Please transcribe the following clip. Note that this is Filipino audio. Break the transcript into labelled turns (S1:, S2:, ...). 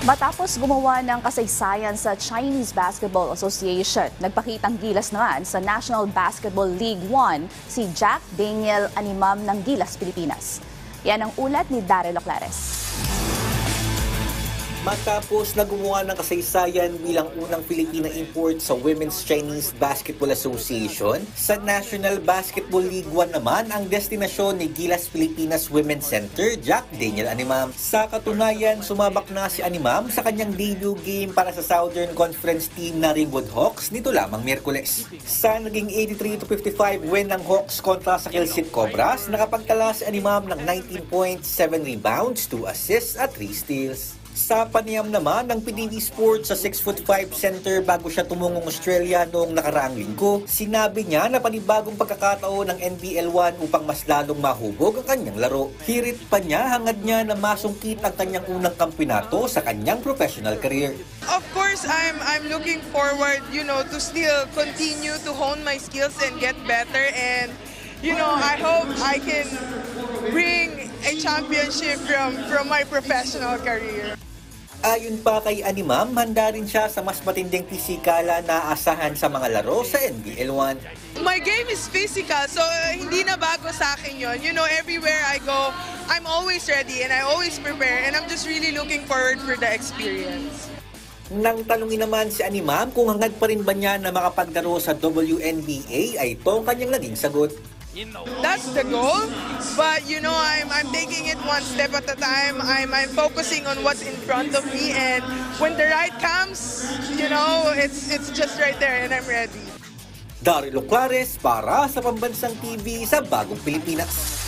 S1: Matapos gumawa ng kasaysayan sa Chinese Basketball Association, nagpakitang gilas naman sa National Basketball League 1 si Jack Daniel Animam ng Gilas, Pilipinas. Yan ang ulat ni Daryl Oclares.
S2: Matapos na gumawa ng kasaysayan bilang unang Filipina import sa Women's Chinese Basketball Association, sa National Basketball League 1 naman ang destinasyon ni Gilas Pilipinas Women's Center, Jack Daniel Animam. Sa katunayan, sumabak na si Animam sa kanyang debut game para sa Southern Conference team na Ringwood Hawks nito lamang Miyerkules. Sa naging 83-55 win ng Hawks kontra sa Kilsit Cobras, nakapagtala si Animam ng 19 points, 7 rebounds, 2 assists at 3 steals. Sa panayam naman ng PDD Sports sa 6'5" center bago siya tumungong Australia noong nakaraang linggo, sinabi niya na panibagong pagkakataon ng NBL 1 upang mas lalong mahubog ang kanyang laro. Hirit pa niya hangad niya na masungkit ang kanyang unang kampeonato sa kanyang professional career.
S3: Of course, I'm looking forward, to still continue to hone my skills and get better, and I hope I can bring a championship from my professional career.
S2: Ayon pa kay Animam, handa rin siya sa mas matinding pisikala na aasahan sa mga laro sa NBL 1.
S3: My game is physical, so hindi na bago sa akin yun. Everywhere I go, I'm always ready and I always prepare, and I'm just really looking forward for the experience.
S2: Nang tanungin naman si Animam kung hangad pa rin ba niya na makapaglaro sa WNBA, ay ito ang kanyang naging sagot.
S3: That's the goal, but I'm taking it one step at a time. I'm focusing on what's in front of me, and when the right comes, it's just right there and I'm ready.
S2: Daryl Oclares para sa Pambansang TV sa Bagong Pilipinas.